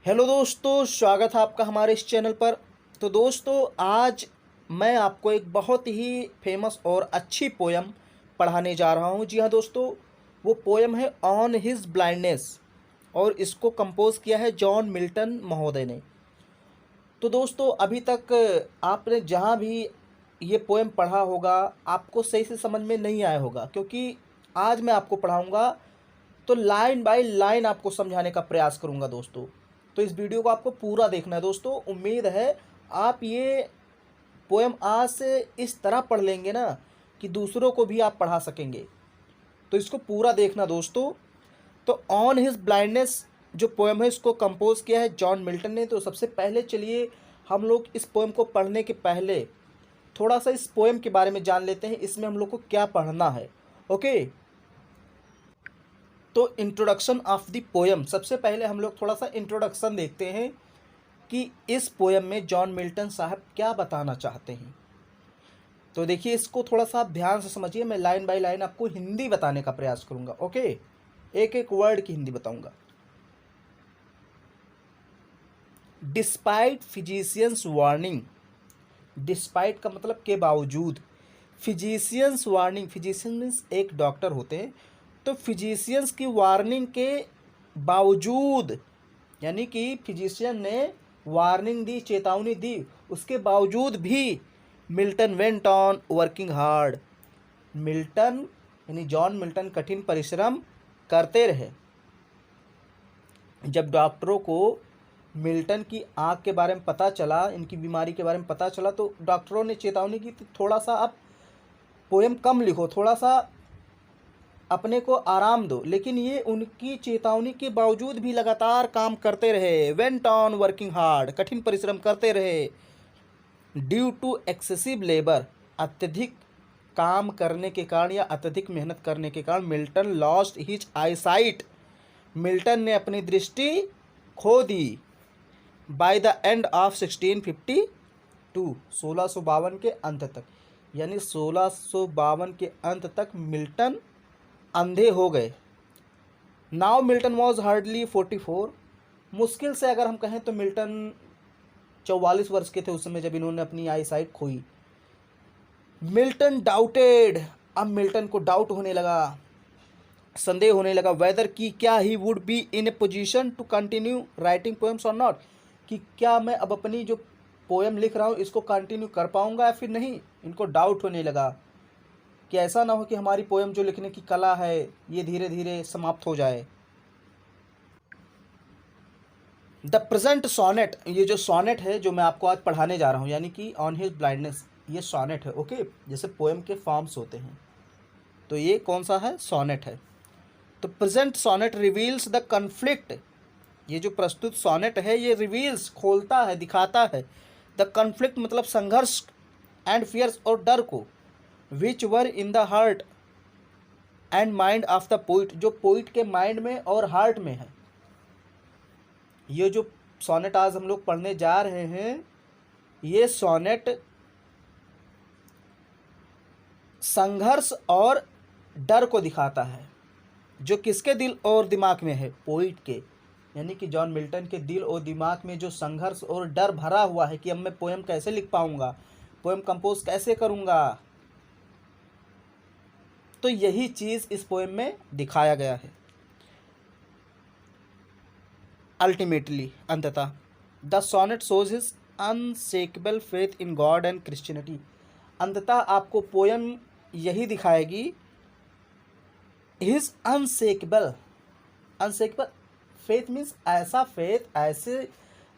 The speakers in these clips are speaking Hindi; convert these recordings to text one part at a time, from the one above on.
हेलो दोस्तों, स्वागत है आपका हमारे इस चैनल पर। तो दोस्तों, आज मैं आपको एक बहुत ही फेमस और अच्छी पोयम पढ़ाने जा रहा हूँ। जी हाँ दोस्तों, वो पोयम है ऑन हिज ब्लाइंडनेस और इसको कंपोज किया है जॉन मिल्टन महोदय ने। तो दोस्तों, अभी तक आपने जहाँ भी ये पोयम पढ़ा होगा, आपको सही से समझ में नहीं आया होगा, क्योंकि आज मैं आपको पढ़ाऊँगा तो लाइन बाय लाइन आपको समझाने का प्रयास करूंगा दोस्तों। तो इस वीडियो को आपको पूरा देखना है दोस्तों। उम्मीद है आप ये पोएम आज से इस तरह पढ़ लेंगे ना कि दूसरों को भी आप पढ़ा सकेंगे। तो इसको पूरा देखना दोस्तों। तो ऑन हिज ब्लाइंडनेस जो पोएम है, इसको कंपोज किया है जॉन मिल्टन ने। तो सबसे पहले चलिए हम लोग इस पोएम को पढ़ने के पहले थोड़ा सा इस पोएम के बारे में जान लेते हैं, इसमें हम लोग को क्या पढ़ना है। ओके, तो इंट्रोडक्शन ऑफ द पोएम। सबसे पहले हम लोग थोड़ा सा इंट्रोडक्शन देखते हैं कि इस पोएम में जॉन मिल्टन साहब क्या बताना चाहते हैं। तो देखिए, इसको थोड़ा सा आप ध्यान से समझिए। मैं लाइन बाय लाइन आपको हिंदी बताने का प्रयास करूंगा। ओके, एक एक वर्ड की हिंदी बताऊंगा। Despite physicians warning. डिस्पाइट का मतलब के बावजूद। फिजिशियंस वार्निंग, फिजिशियन मीन्स एक डॉक्टर होते हैं। तो फिजिशियंस की वार्निंग के बावजूद, यानी कि फिजिशियन ने वार्निंग दी, चेतावनी दी, उसके बावजूद भी Milton went on working hard. Milton यानी जॉन मिल्टन कठिन परिश्रम करते रहे। जब डॉक्टरों को मिल्टन की आँख के बारे में पता चला, इनकी बीमारी के बारे में पता चला, तो डॉक्टरों ने चेतावनी की थोड़ा सा आप पोएम कम लिखो, थोड़ा सा अपने को आराम दो। लेकिन ये उनकी चेतावनी के बावजूद भी लगातार काम करते रहे। वेंट ऑन वर्किंग हार्ड, कठिन परिश्रम करते रहे। ड्यू टू एक्सेसिव लेबर, अत्यधिक काम करने के कारण या अत्यधिक मेहनत करने के कारण Milton lost his eyesight, Milton ने अपनी दृष्टि खो दी। बाय द एंड ऑफ 1652, 1652 के अंत तक, यानी 1652 के अंत तक मिल्टन अंधे हो गए। नाउ मिल्टन वॉज हार्डली 44, मुश्किल से अगर हम कहें तो मिल्टन 44 वर्ष के थे उस समय जब इन्होंने अपनी आई साइट खोई। मिल्टन डाउटेड, अब मिल्टन को डाउट होने लगा, संदेह होने लगा, वेदर की क्या ही would be in a position to continue writing poems और नॉट, कि क्या मैं अब अपनी जो पोएम लिख रहा हूँ इसको कंटिन्यू कर पाऊंगा या फिर नहीं। इनको डाउट होने लगा कि ऐसा ना हो कि हमारी पोएम जो लिखने की कला है ये धीरे धीरे समाप्त हो जाए। द प्रेजेंट सोनेट, ये जो सोनेट है जो मैं आपको आज पढ़ाने जा रहा हूँ, यानी कि ऑन हिज ब्लाइंडनेस, ये सोनेट है। ओके, जैसे पोएम के फॉर्म्स होते हैं, तो ये कौन सा है? सोनेट है। तो present sonnet reveals the conflict, ये जो प्रस्तुत सोनेट है ये रिवील्स, खोलता है, दिखाता है, द कन्फ्लिक्ट मतलब संघर्ष, एंड फियर्स और डर को, which were in the heart and mind of the poet, जो पोइट के माइंड में और हार्ट में है। ये जो सोनेट आज हम लोग पढ़ने जा रहे हैं, ये सोनेट संघर्ष और डर को दिखाता है, जो किसके दिल और दिमाग में है? पोइट के, यानी कि जॉन मिल्टन के दिल और दिमाग में जो संघर्ष और डर भरा हुआ है कि अब मैं पोएम कैसे लिख पाऊंगा, पोएम कंपोज कैसे करूंगा। तो यही चीज़ इस पोएम में दिखाया गया है। अल्टीमेटली, अंततः, the sonnet shows his unshakeable faith in God and Christianity, अंततः आपको पोएम यही दिखाएगी, his unshakeable, unshakeable faith means ऐसा फेथ,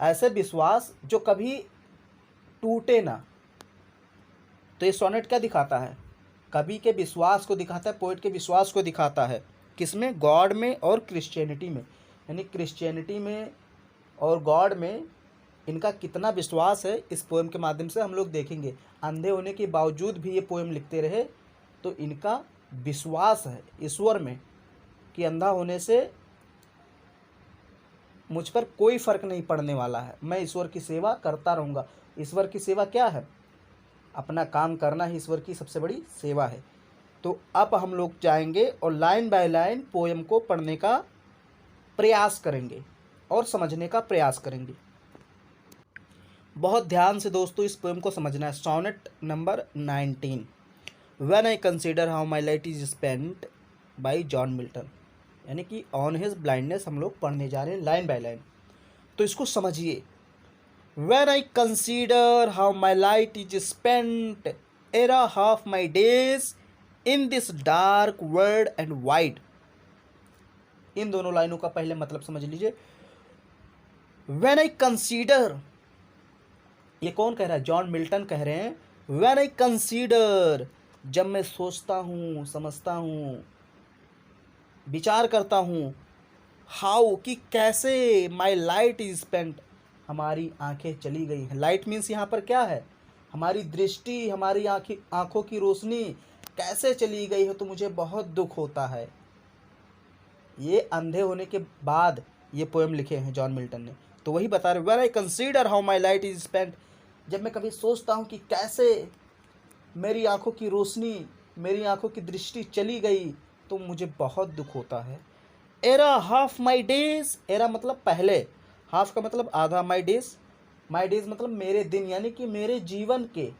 ऐसे विश्वास जो कभी टूटे ना। तो ये सोनेट क्या दिखाता है? कवि के विश्वास को दिखाता है, पोइट के विश्वास को दिखाता है। किसमें? गॉड में और क्रिश्चियनिटी में, यानी क्रिश्चियनिटी में और गॉड में इनका कितना विश्वास है, इस पोएम के माध्यम से हम लोग देखेंगे। अंधे होने के बावजूद भी ये पोएम लिखते रहे, तो इनका विश्वास है ईश्वर में कि अंधा होने से मुझ पर कोई फ़र्क नहीं पड़ने वाला है, मैं ईश्वर की सेवा करता रहूँगा। ईश्वर की सेवा क्या है? अपना काम करना ही ईश्वर की सबसे बड़ी सेवा है। तो अब हम लोग जाएंगे और लाइन बाय लाइन पोएम को पढ़ने का प्रयास करेंगे। और समझने का प्रयास करेंगे। बहुत ध्यान से दोस्तों इस पोएम को समझना है। Sonnet number 19, when I consider how my life is spent, by John Milton. यानी कि ऑन हिज ब्लाइंडनेस हम लोग पढ़ने जा रहे हैं लाइन बाय लाइन, तो इसको समझिए। When I consider how my life is spent, ere half my days in this dark world and wide. इन दोनों लाइनों का पहले मतलब समझ लीजिए। व्हेन आई कंसीडर, ये कौन कह रहा है? जॉन मिल्टन कह रहे हैं। व्हेन आई कंसीडर, जब मैं सोचता हूँ, समझता हूँ, विचार करता हूँ, हाउ, कि कैसे, माई लाइट इज स्पेंट, हमारी आंखें चली गई हैं। लाइट मीन्स यहाँ पर क्या है? हमारी दृष्टि, हमारी आंखों की रोशनी कैसे चली गई है, तो मुझे बहुत दुख होता है। ये अंधे होने के बाद ये पोएम लिखे हैं जॉन मिल्टन ने, तो वही बता रहे। When I consider how my light is spent, जब मैं कभी सोचता हूँ कि कैसे मेरी आंखों की रोशनी, मेरी आंखों की दृष्टि चली गई, तो मुझे बहुत दुख होता है। Era half my days, era मतलब पहले, हाफ का मतलब आधा, माई डेज मतलब मेरे दिन, यानी कि मेरे जीवन के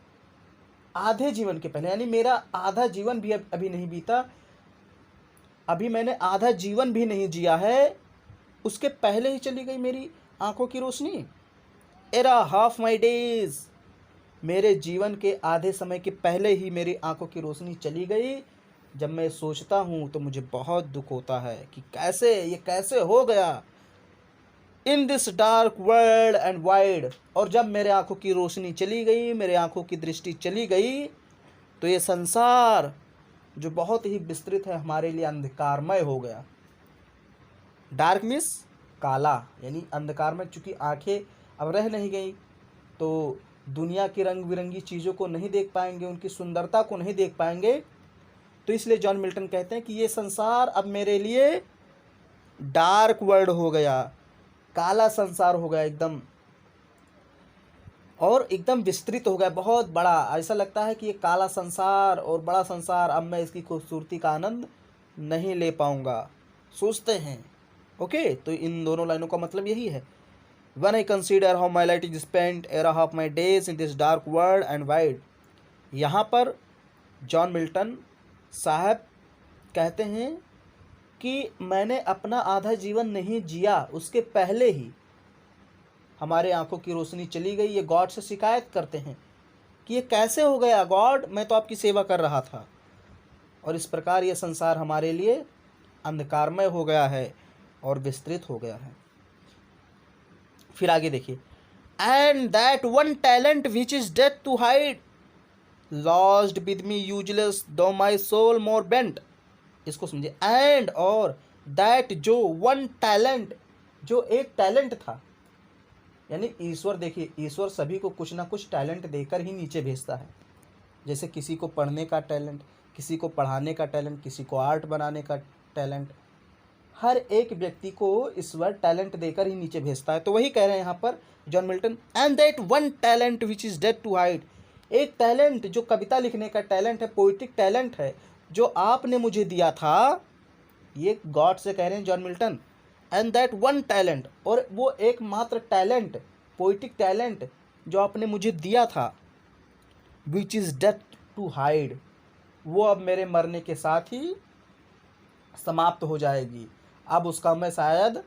आधे जीवन के पहले, यानी मेरा आधा जीवन भी अभी नहीं बीता, अभी मैंने आधा जीवन भी नहीं जिया है, उसके पहले ही चली गई मेरी आंखों की रोशनी। एरा हाफ माई डेज, मेरे जीवन के आधे समय के पहले ही मेरी आंखों की रोशनी चली गई। जब मैं सोचता हूँ तो मुझे बहुत दुख होता है कि कैसे, ये कैसे हो गया। इन this dark world and wide, और जब मेरे आंखों की रोशनी चली गई, मेरे आंखों की दृष्टि चली गई, तो ये संसार जो बहुत ही विस्तृत है हमारे लिए अंधकारमय हो गया। डार्क मीन्स काला, यानी अंधकारमय, चूँकि आंखें अब रह नहीं गई, तो दुनिया की रंग बिरंगी चीज़ों को नहीं देख पाएंगे, उनकी सुंदरता को नहीं देख पाएंगे। तो इसलिए जॉन मिल्टन कहते हैं कि ये संसार अब मेरे लिए डार्क वर्ल्ड हो गया, काला संसार हो गया एकदम, और एकदम विस्तृत हो गया, बहुत बड़ा। ऐसा लगता है कि ये काला संसार और बड़ा संसार, अब मैं इसकी खूबसूरती का आनंद नहीं ले पाऊंगा, सोचते हैं। ओके, तो इन दोनों लाइनों का मतलब यही है। When I consider how my life is spent, era of my days in this dark world and wide, यहाँ पर जॉन मिल्टन साहब कहते हैं कि मैंने अपना आधा जीवन नहीं जिया, उसके पहले ही हमारे आंखों की रोशनी चली गई। ये गॉड से शिकायत करते हैं कि ये कैसे हो गया गॉड, मैं तो आपकी सेवा कर रहा था, और इस प्रकार ये संसार हमारे लिए अंधकारमय हो गया है और विस्तृत हो गया है। फिर आगे देखिए, and that one talent which is death to hide, lost with me useless though my soul more bent. इसको समझिए, एंड, और, दैट, जो, वन टैलेंट, जो एक टैलेंट था, यानी ईश्वर, देखिए ईश्वर सभी को कुछ ना कुछ टैलेंट देकर ही नीचे भेजता है। जैसे किसी को पढ़ने का टैलेंट, किसी को पढ़ाने का टैलेंट, किसी को आर्ट बनाने का टैलेंट, हर एक व्यक्ति को ईश्वर टैलेंट देकर ही नीचे भेजता है। तो वही कह रहे हैं यहाँ पर John Milton, and that one talent which is death to hide, एक टैलेंट जो कविता लिखने का टैलेंट है, पोइटिक टैलेंट है, जो आपने मुझे दिया था, ये गॉड से कह रहे हैं John Milton. And that one talent, और वो एकमात्र टैलेंट, पोइटिक टैलेंट जो आपने मुझे दिया था, which is death to hide, वो अब मेरे मरने के साथ ही समाप्त हो जाएगी। अब उसका मैं शायद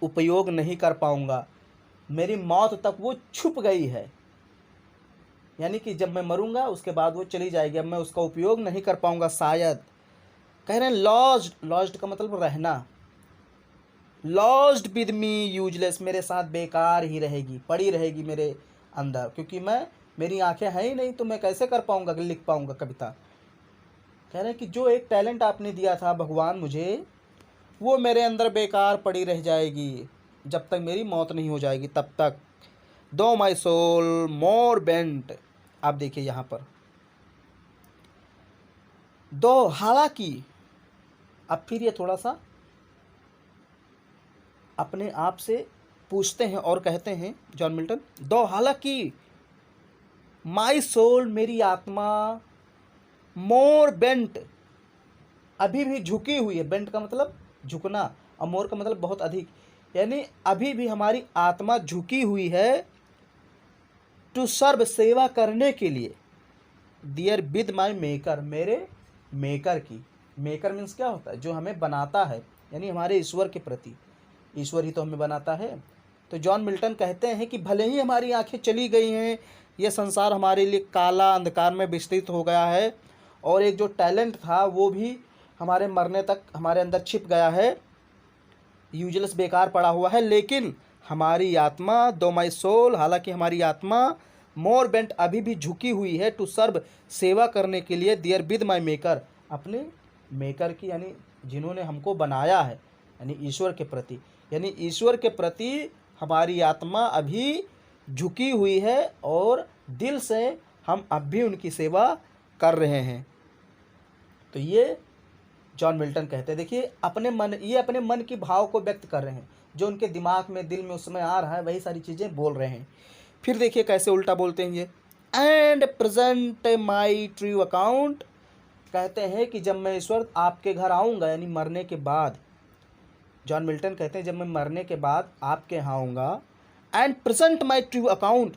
उपयोग नहीं कर पाऊंगा, मेरी मौत तक वो छुप गई है, यानी कि जब मैं मरूंगा उसके बाद वो चली जाएगी, अब मैं उसका उपयोग नहीं कर पाऊंगा शायद। कह रहे हैं लॉस्ड, लॉस्ड का मतलब रहना, लॉस्ड विद मी यूजलेस, मेरे साथ बेकार ही रहेगी, पड़ी रहेगी मेरे अंदर, क्योंकि मेरी आंखें हैं ही नहीं, तो मैं कैसे कर पाऊंगा, लिख पाऊंगा कविता। कह रहे हैं कि जो एक टैलेंट आपने दिया था भगवान मुझे, वो मेरे अंदर बेकार पड़ी रह जाएगी, जब तक मेरी मौत नहीं हो जाएगी तब तक। दो माई सोल मोर बेंट, आप देखिए यहाँ पर दो, हालांकि, अब फिर ये थोड़ा सा अपने आप से पूछते हैं और कहते हैं जॉन मिल्टन, दो, हालांकि, माई सोल, मेरी आत्मा, मोर बेंट, अभी भी झुकी हुई है। बेंट का मतलब झुकना, और मोर का मतलब बहुत अधिक, यानी अभी भी हमारी आत्मा झुकी हुई है टू सर्व, सेवा करने के लिए, डियर विद माई मेकर, मेरे मेकर की। मेकर मीन्स क्या होता है? जो हमें बनाता है, यानी हमारे ईश्वर के प्रति। ईश्वर ही तो हमें बनाता है। तो जॉन मिल्टन कहते हैं कि भले ही हमारी आंखें चली गई हैं, ये संसार हमारे लिए काला अंधकार में विस्तृत हो गया है, और एक जो टैलेंट था वो भी हमारे मरने तक हमारे अंदर छिप गया है, यूजलेस, बेकार पड़ा हुआ है, लेकिन हमारी आत्मा, दो माई सोल, हालांकि हमारी आत्मा मोर बेंट, अभी भी झुकी हुई है टू सर्व, सेवा करने के लिए, डियर विद माई मेकर, अपने मेकर की, यानी जिन्होंने हमको बनाया है, यानी ईश्वर के प्रति। यानी ईश्वर के प्रति हमारी आत्मा अभी झुकी हुई है और दिल से हम अब भी उनकी सेवा कर रहे हैं। तो ये जॉन मिल्टन कहते हैं। देखिए अपने मन, ये अपने मन की भाव को व्यक्त कर रहे हैं, जो उनके दिमाग में, दिल में उस समय आ रहा है, वही सारी चीज़ें बोल रहे हैं। फिर देखिए कैसे उल्टा बोलते हैं ये, and present my true account, कहते हैं कि जब मैं ईश्वर आपके घर आऊँगा, यानी मरने के बाद, जॉन मिल्टन कहते हैं जब मैं मरने के बाद आपके यहाँ आऊँगा, and present my true account,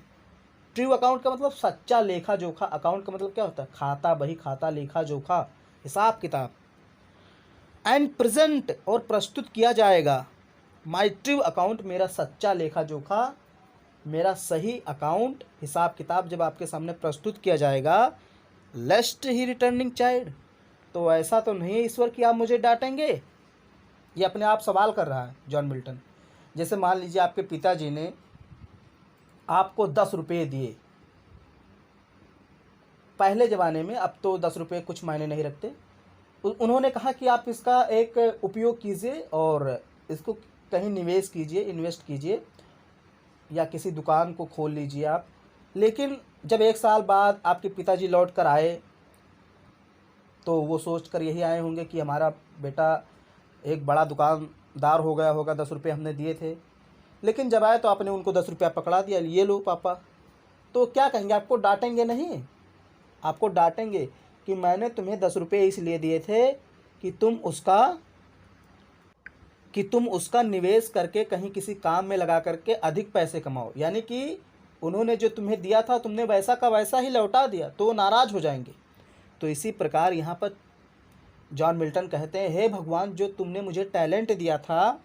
true account का मतलब सच्चा लेखा जोखा, अकाउंट का मतलब क्या होता है? खाता, बही खाता, लेखा जोखा, हिसाब किताब। एंड प्रेजेंट, और प्रस्तुत किया जाएगा, माई ट्रू अकाउंट, मेरा सच्चा लेखा जोखा, मेरा सही अकाउंट, हिसाब किताब जब आपके सामने प्रस्तुत किया जाएगा, लेस्ट ही रिटर्निंग चाइल्ड, तो ऐसा तो नहीं है ईश्वर कि आप मुझे डांटेंगे। ये अपने आप सवाल कर रहा है जॉन मिल्टन। जैसे मान लीजिए आपके पिताजी ने आपको 10 रुपये दिए पहले ज़माने में, अब तो 10 रुपये कुछ मायने नहीं रखते। उन्होंने कहा कि आप इसका एक उपयोग कीजिए और इसको कहीं निवेश कीजिए, इन्वेस्ट कीजिए, या किसी दुकान को खोल लीजिए आप। लेकिन जब 1 साल बाद आपके पिताजी लौट कर आए तो वो सोच कर यही आए होंगे कि हमारा बेटा एक बड़ा दुकानदार हो गया होगा, 10 रुपये हमने दिए थे। लेकिन जब आए तो आपने उनको 10 रुपया पकड़ा दिया, ये लो पापा। तो क्या कहेंगे? आपको डांटेंगे नहीं, आपको डांटेंगे कि मैंने तुम्हें 10 रुपये इसलिए दिए थे कि तुम उसका निवेश करके कहीं किसी काम में लगा करके अधिक पैसे कमाओ। यानी कि उन्होंने जो तुम्हें दिया था तुमने वैसा का वैसा ही लौटा दिया, तो वो नाराज़ हो जाएंगे। तो इसी प्रकार यहाँ पर जॉन मिल्टन कहते हैं, हे भगवान, जो तुमने मुझे टैलेंट दिया था,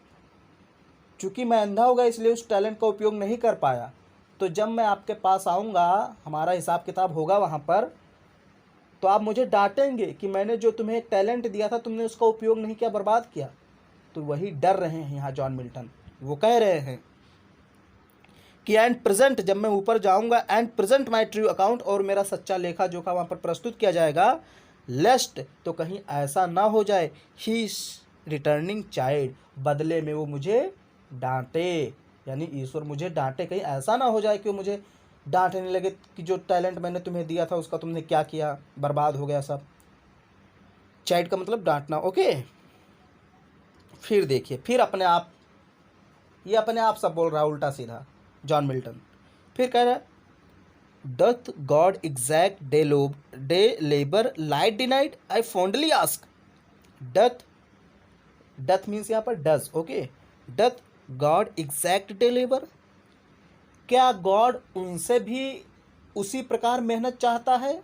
चूँकि मैं अंधा हो गया इसलिए उस टैलेंट का उपयोग नहीं कर पाया, तो जब मैं आपके पास आऊँगा, हमारा हिसाब किताब होगा वहाँ पर, तो आप मुझे डांटेंगे कि मैंने जो तुम्हें टैलेंट दिया था तुमने उसका उपयोग नहीं किया, बर्बाद किया। तो वही डर रहे हैं यहाँ जॉन मिल्टन। वो कह रहे हैं कि एंड प्रेजेंट, जब मैं ऊपर जाऊँगा, and present my true account, और मेरा सच्चा लेखा जोखा वहाँ पर प्रस्तुत किया जाएगा, लेस्ट, तो कहीं ऐसा ना हो जाए, ही रिटर्निंग चाइल्ड, बदले में वो मुझे डांटे, यानी ईश्वर मुझे डांटे, कहीं ऐसा ना हो जाए कि वो मुझे डांटने लगे कि जो टैलेंट मैंने तुम्हें दिया था उसका तुमने क्या किया, बर्बाद हो गया सब। चाइल्ड का मतलब डांटना, ओके। फिर देखिए, फिर अपने आप, ये अपने आप सब बोल रहा है उल्टा सीधा जॉन मिल्टन। फिर कह रहा है, doth God exact day labour light denied, I fondly ask, doth means यहाँ पर does, okay. Doth God exact day labour, क्या गॉड उनसे भी उसी प्रकार मेहनत चाहता है?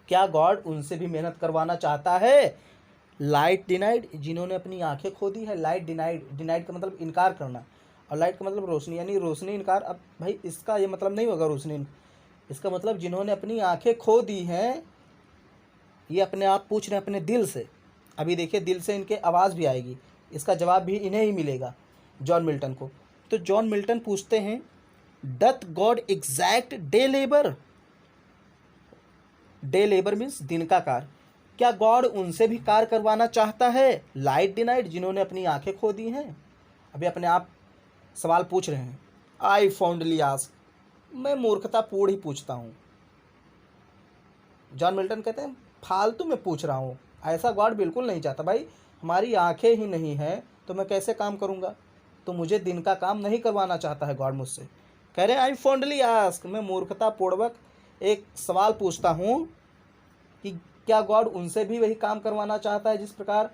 क्या गॉड उनसे भी मेहनत करवाना चाहता है? लाइट डिनाइड, जिन्होंने अपनी आंखें खो दी है। लाइट डिनाइड, डिनाइड का मतलब इनकार करना, और लाइट का मतलब रोशनी, यानी रोशनी इनकार। अब भाई इसका ये मतलब नहीं होगा रोशनी, इसका मतलब जिन्होंने अपनी आंखें खो दी हैं, ये अपने आप पूछ रहे हैं अपने दिल से। अभी देखिए दिल से इनके आवाज़ भी आएगी, इसका जवाब भी इन्हें ही मिलेगा, जॉन मिल्टन को। तो जॉन मिल्टन पूछते हैं, doth God exact day labour, day labour means दिन का कार्य, क्या गॉड उनसे भी कार्य करवाना चाहता है? लाइट डिनाइड, जिन्होंने अपनी आंखें खो दी हैं। अभी अपने आप सवाल पूछ रहे हैं। आई फाउंडली आस्क, मैं मूर्खतापूर्ण ही पूछता हूँ। जॉन मिल्टन कहते हैं फालतू में पूछ रहा हूँ, ऐसा गॉड बिल्कुल नहीं चाहता। भाई हमारी आंखें ही नहीं हैं तो मैं कैसे काम करूँगा? तो मुझे दिन का काम नहीं करवाना चाहता है गॉड मुझसे। कह रहे हैं आई फाउंडली आस्क, मैं मूर्खतापूर्वक एक सवाल पूछता हूँ कि क्या गॉड उनसे भी वही काम करवाना चाहता है जिस प्रकार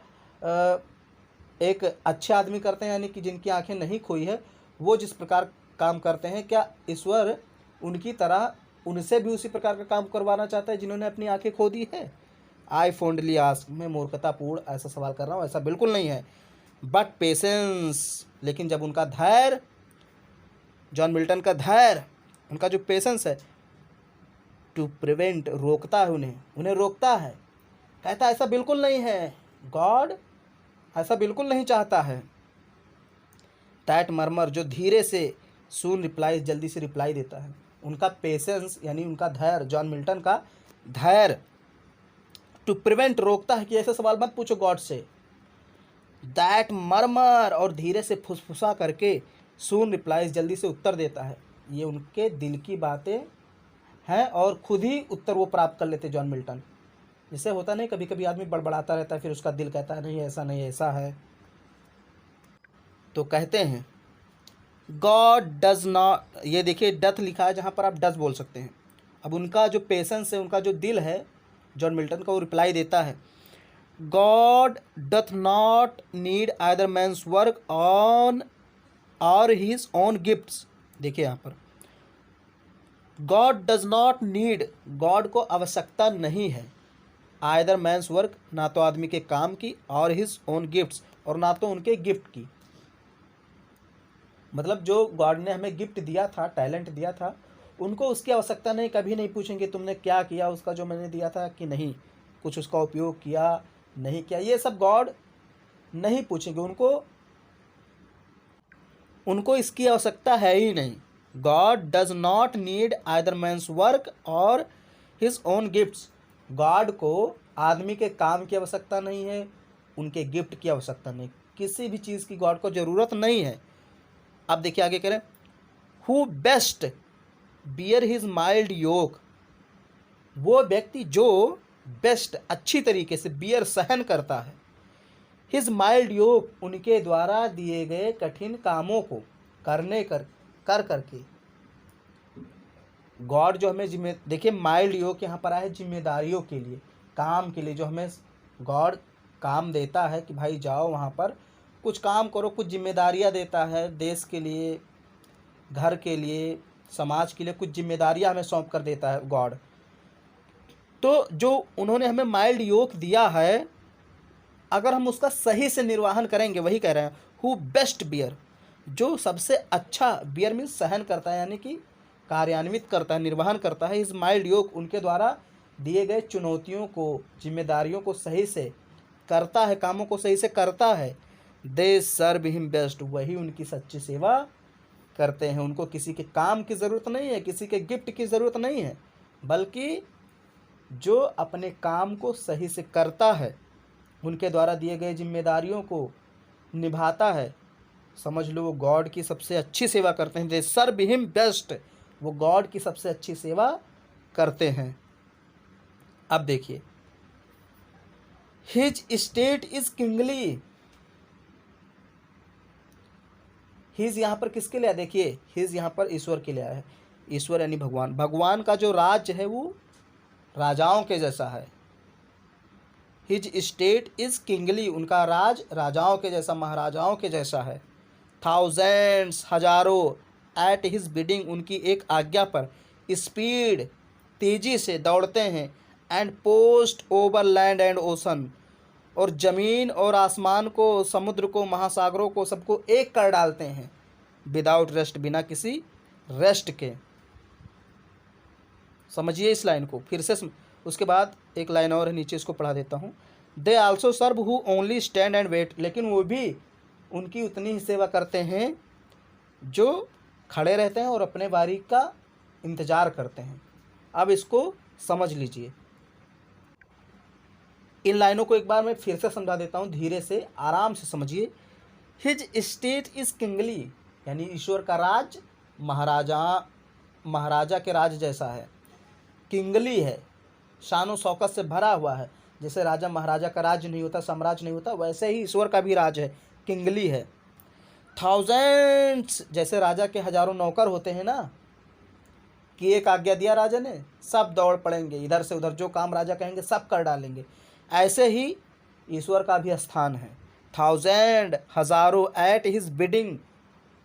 एक अच्छे आदमी करते हैं, यानी कि जिनकी आंखें नहीं खोई है, वो जिस प्रकार काम करते हैं, क्या ईश्वर उनकी तरह उनसे भी उसी प्रकार का काम करवाना चाहता है जिन्होंने अपनी आंखें खो दी है? आई फोन्डली आस्क, मैं मूर्खतापूर्ण ऐसा सवाल कर रहा हूँ, ऐसा बिल्कुल नहीं है। बट पेशेंस, लेकिन जब उनका धैर्य, जॉन मिल्टन का धैर्य, उनका जो पेशेंस है, टू प्रिवेंट, रोकता है उन्हें रोकता है, कहता है ऐसा बिल्कुल नहीं है, गॉड ऐसा बिल्कुल नहीं चाहता है। दैट मर्मर, जो धीरे से, सून रिप्लाई, जल्दी से रिप्लाई देता है। उनका पेशेंस यानी उनका धैर्य, जॉन मिल्टन का धैर्य, टू प्रिवेंट, रोकता है कि ऐसे सवाल मत पूछो गॉड से। दैट मर्मर, और धीरे से फुसफुसा करके, सून रिप्लाइज, जल्दी से उत्तर देता है। ये उनके दिल की बातें हैं और खुद ही उत्तर वो प्राप्त कर लेते जॉन मिल्टन। जिससे होता नहीं, कभी कभी आदमी बड़बड़ाता रहता है, फिर उसका दिल कहता है नहीं ऐसा नहीं, ऐसा है। तो कहते हैं गॉड डज नॉट, ये देखिए डथ लिखा है, जहाँ पर आप डज बोल सकते हैं। अब उनका जो पेशेंस है, उनका जो दिल है जॉन मिल्टन का, वो रिप्लाई देता है, God doth not need either man's work or his his own गिफ्ट्स। देखिए यहाँ पर God does not need, God को आवश्यकता नहीं है, आइदर मैन्स वर्क, ना तो आदमी के काम की, और हिज ओन गिफ्ट्स, और ना तो उनके गिफ्ट की। मतलब जो गॉड ने हमें गिफ्ट दिया था, टैलेंट दिया था, उनको उसकी आवश्यकता नहीं। कभी नहीं पूछेंगे तुमने क्या किया उसका जो मैंने दिया था, कि नहीं कुछ उसका उपयोग किया नहीं किया, ये सब गॉड नहीं पूछेंगे। उनको इसकी आवश्यकता है ही नहीं। God does not need either man's work or his own gifts, God को आदमी के काम की आवश्यकता नहीं है, उनके गिफ्ट की आवश्यकता नहीं, किसी भी चीज़ की गॉड को ज़रूरत नहीं है। अब देखिए आगे करें, who best bear his mild yoke, वो व्यक्ति जो बेस्ट, अच्छी तरीके से, बियर, सहन करता है, हिज माइल्ड योक, उनके द्वारा दिए गए कठिन कामों को कर करके। गॉड जो हमें देखिए माइल्ड योक यहाँ पर आया है जिम्मेदारियों के लिए, काम के लिए, जो हमें गॉड काम देता है कि भाई जाओ वहाँ पर कुछ काम करो, कुछ जिम्मेदारियाँ देता है, देश के लिए, घर के लिए, समाज के लिए कुछ जिम्मेदारियाँ हमें सौंप कर देता है गॉड। तो जो उन्होंने हमें माइल्ड योक दिया है, अगर हम उसका सही से निर्वहन करेंगे, वही कह रहे हैं हु बेस्ट बियर, जो सबसे अच्छा, बियर मीन्स सहन करता है, यानी कि कार्यान्वित करता है, निर्वहन करता है, इस माइल्ड योग, उनके द्वारा दिए गए चुनौतियों को, जिम्मेदारियों को सही से करता है, कामों को सही से करता है। दे सर्व हिम बेस्ट, वही उनकी सच्ची सेवा करते हैं। उनको किसी के काम की ज़रूरत नहीं है, किसी के गिफ्ट की ज़रूरत नहीं है, बल्कि जो अपने काम को सही से करता है, उनके द्वारा दिए गए जिम्मेदारियों को निभाता है, समझ लो वो गॉड की सबसे अच्छी सेवा करते हैं। दे सर्व हिम बेस्ट, वो गॉड की सबसे अच्छी सेवा करते हैं। अब देखिए his state is kingly, his यहाँ पर किसके लिए आया? देखिए हिज यहाँ पर ईश्वर के लिए आया है। ईश्वर यानी भगवान, भगवान का जो राज्य है वो राजाओं के जैसा है। हिज स्टेट इज किंगली, उनका राज राजाओं के जैसा, महाराजाओं के जैसा है। थाउजेंड्स, हजारों, एट हिज बिडिंग, उनकी एक आज्ञा पर, स्पीड, तेजी से दौड़ते हैं, and post over land and ocean, और ज़मीन और आसमान को, समुद्र को, महासागरों को, सबको एक कर डालते हैं, विदाउट रेस्ट, बिना किसी रेस्ट के। समझिए इस लाइन को फिर से उसके बाद एक लाइन और है नीचे, इसको पढ़ा देता हूँ। They also serve who only stand and wait, लेकिन वो भी उनकी उतनी ही सेवा करते हैं जो खड़े रहते हैं और अपने बारी का इंतज़ार करते हैं। अब इसको समझ लीजिए, इन लाइनों को एक बार मैं फिर से समझा देता हूँ, धीरे से आराम से समझिए। हिज स्टेट इज किंगली, यानी ईश्वर का राज महाराजा के राज जैसा है, किंगली है, शानो शौकत से भरा हुआ है। जैसे राजा महाराजा का राज नहीं होता, साम्राज्य नहीं होता, वैसे ही ईश्वर का भी राज है, किंगली है। थाउजेंड्स, जैसे राजा के हजारों नौकर होते हैं ना, कि एक आज्ञा दिया राजा ने, सब दौड़ पड़ेंगे इधर से उधर, जो काम राजा कहेंगे सब कर डालेंगे, ऐसे ही ईश्वर का भी स्थान है। थाउजेंड हज़ारों एट हिज बिडिंग,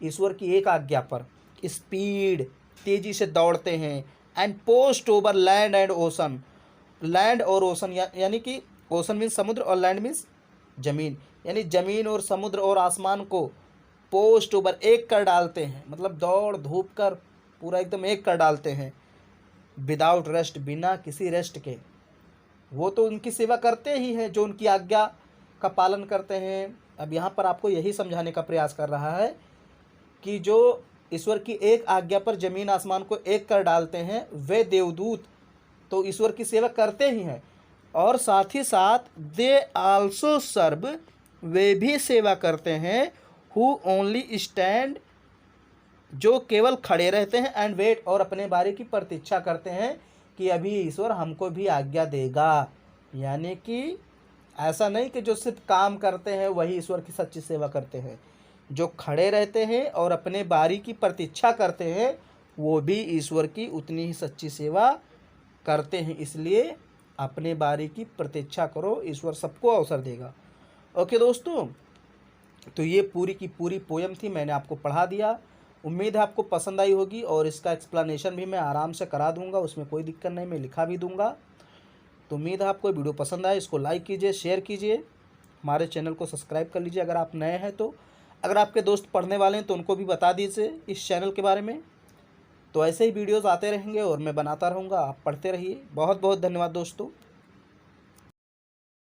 ईश्वर की एक आज्ञा पर स्पीड तेजी से दौड़ते हैं। And post over land and ocean, land और ओशन यानी कि ओशन मीन्स समुद्र और लैंड मीन्स जमीन, यानी जमीन और समुद्र और आसमान को पोस्ट ओवर एक कर डालते हैं, मतलब दौड़ धूप कर पूरा एकदम एक कर डालते हैं। विदाउट रेस्ट, बिना किसी रेस्ट के। वो तो उनकी सेवा करते ही हैं जो उनकी आज्ञा का पालन करते हैं। अब यहाँ पर आपको यही समझाने का प्रयास कर रहा है कि जो ईश्वर की एक आज्ञा पर जमीन आसमान को एक कर डालते हैं वे देवदूत तो ईश्वर की सेवा करते ही हैं, और साथ ही साथ दे आल्सो सर्व, वे भी सेवा करते हैं। हु ओनली स्टैंड, जो केवल खड़े रहते हैं। एंड वेट, और अपने बारे की प्रतीक्षा करते हैं कि अभी ईश्वर हमको भी आज्ञा देगा। यानी कि ऐसा नहीं कि जो सिर्फ काम करते हैं वही ईश्वर की सच्ची सेवा करते हैं, जो खड़े रहते हैं और अपने बारी की प्रतीक्षा करते हैं वो भी ईश्वर की उतनी ही सच्ची सेवा करते हैं। इसलिए अपने बारी की प्रतीक्षा करो, ईश्वर सबको अवसर देगा। ओके दोस्तों, तो ये पूरी की पूरी पोयम थी, मैंने आपको पढ़ा दिया। उम्मीद है आपको पसंद आई होगी, और इसका एक्सप्लेनेशन भी मैं आराम से करा दूंगा, उसमें कोई दिक्कत नहीं, मैं लिखा भी दूंगा। तो उम्मीद है आपको वीडियो पसंद आए, इसको लाइक कीजिए, शेयर कीजिए, हमारे चैनल को सब्सक्राइब कर लीजिए अगर आप नए हैं तो। अगर आपके दोस्त पढ़ने वाले हैं तो उनको भी बता दीजिए इस चैनल के बारे में। तो ऐसे ही वीडियोज़ आते रहेंगे और मैं बनाता रहूँगा, आप पढ़ते रहिए। बहुत बहुत धन्यवाद दोस्तों।